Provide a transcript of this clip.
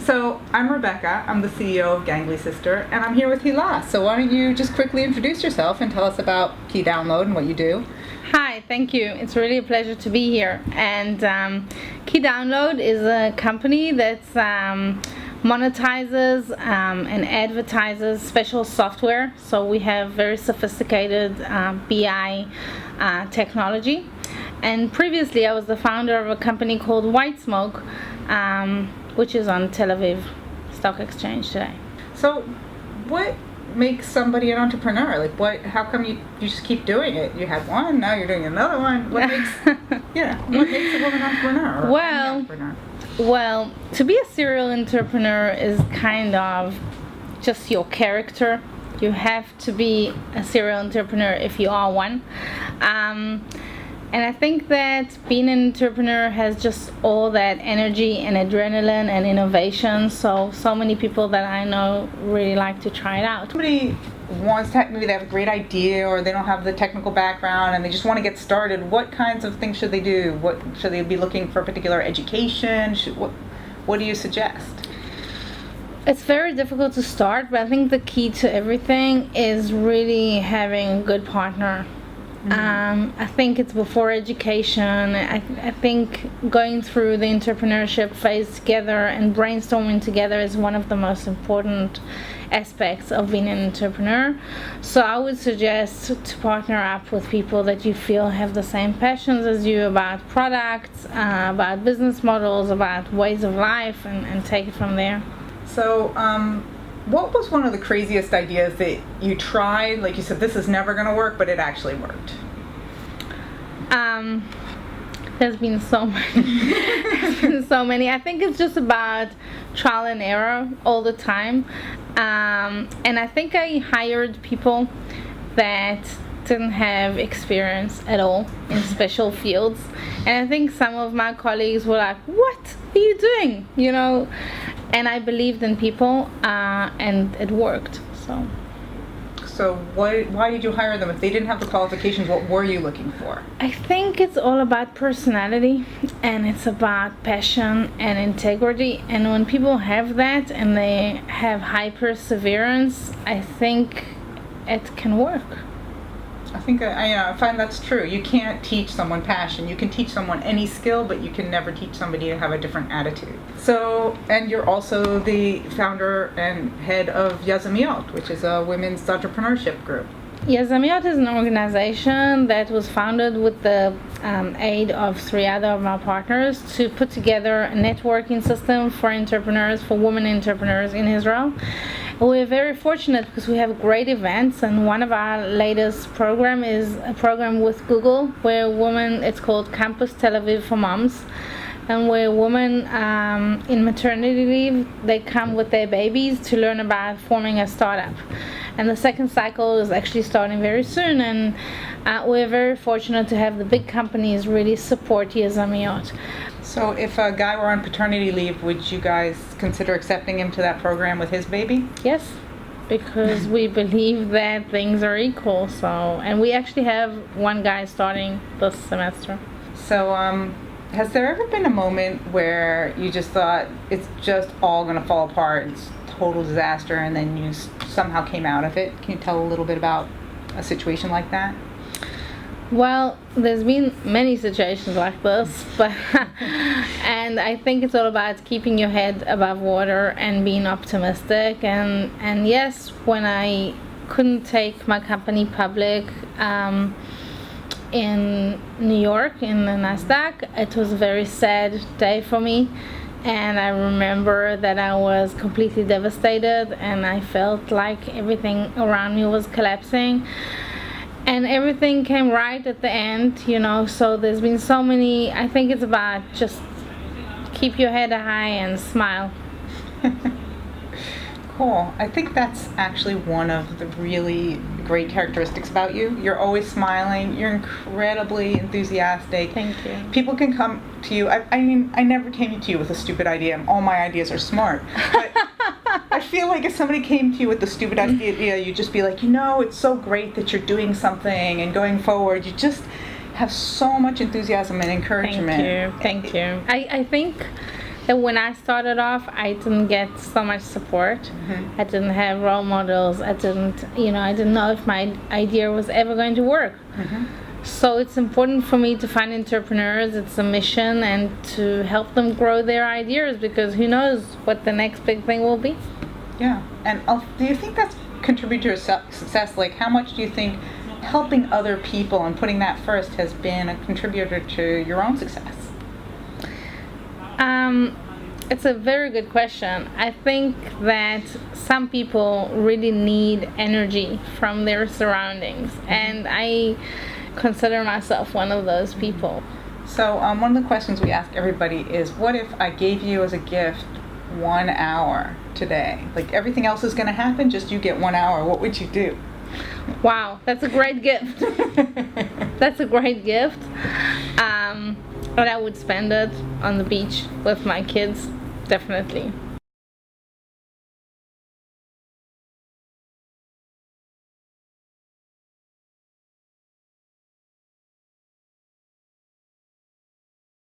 So I'm Rebecca. I'm the CEO of Gangly Sister, and I'm here with Hilla. So why don't you just quickly introduce yourself and tell us about Key Download and what you do? Hi, thank you. It's really a pleasure to be here. And Key Download is a company that monetizes and advertises special software. So we have very sophisticated BI technology. And previously I was the founder of a company called White Smoke, which is on Tel Aviv Stock Exchange today. So what makes somebody an entrepreneur? Like, how come you just keep doing it? You had one, now you're doing another one. What makes what makes a woman entrepreneur? Well, to be a serial entrepreneur is kind of just your character. You have to be a serial entrepreneur if you are one. And I think that being an entrepreneur has just all that energy and adrenaline and innovation. So many people that I know really like to try it out. Somebody wants to, maybe they have a great idea or they don't have the technical background and they just want to get started. What kinds of things should they do? What should they be looking for? Particular education? What do you suggest? It's very difficult to start, but I think the key to everything is really having a good partner. I think it's before education. I think going through the entrepreneurship phase together and brainstorming together is one of the most important aspects of being an entrepreneur. So I would suggest to partner up with people that you feel have the same passions as you about products, about business models, about ways of life, and take it from there. So, what was one of the craziest ideas that you tried? Like you said, this is never going to work, but it actually worked. There's been so many. I think it's just about trial and error all the time. And I think I hired people that didn't have experience at all in special fields. And I think some of my colleagues were like, "What are you doing?" You know. And I believed in people, and it worked. So why did you hire them? If they didn't have the qualifications, what were you looking for? I think it's all about personality, and it's about passion and integrity. And when people have that and they have high perseverance, I think it can work. I think I find that's true. You can't teach someone passion. You can teach someone any skill, but you can never teach somebody to have a different attitude. So, and you're also the founder and head of Yazamiyot, which is a women's entrepreneurship group. Yazamiyot is an organization that was founded with the aid of 3 other of my partners to put together a networking system for entrepreneurs, for women entrepreneurs in Israel. We're very fortunate because we have great events, and one of our latest program is a program with Google where it's called Campus Tel Aviv for Moms, and where women in maternity leave, they come with their babies to learn about forming a startup. And the second cycle is actually starting very soon, and we're very fortunate to have the big companies really support Yazamiyot. So if a guy were on paternity leave, would you guys consider accepting him to that program with his baby? Yes, because we believe that things are equal. And we actually have one guy starting this semester. So has there ever been a moment where you just thought it's just all going to fall apart, it's total disaster, and then you somehow came out of it? Can you tell a little bit about a situation like that? Well, there's been many situations like this, but and I think it's all about keeping your head above water and being optimistic. And yes, when I couldn't take my company public in New York in the Nasdaq, it was a very sad day for me. And I remember that I was completely devastated, and I felt like everything around me was collapsing. And everything came right at the end, so there's been so many. I think it's about just keep your head high and smile. Cool. I think that's actually one of the really great characteristics about you. You're always smiling. You're incredibly enthusiastic. Thank you. People can come to you. I mean, I never came to you with a stupid idea. All my ideas are smart. But I feel like if somebody came to you with the stupid idea, you'd just be like, it's so great that you're doing something and going forward. You just have so much enthusiasm and encouragement. Thank you. I think that when I started off, I didn't get so much support. I didn't have role models. I didn't know if my idea was ever going to work. So it's important for me to find entrepreneurs. It's a mission, and to help them grow their ideas, because who knows what the next big thing will be. Yeah. And do you think that's contributed to your success? Like, how much do you think helping other people and putting that first has been a contributor to your own success? It's a very good question. I think that some people really need energy from their surroundings, and I consider myself one of those people. So one of the questions we ask everybody is, what if I gave you as a gift 1 hour today? Like, everything else is going to happen, just you get 1 hour. What would you do? Wow, that's a great gift. That's a great gift. But I would spend it on the beach with my kids, definitely.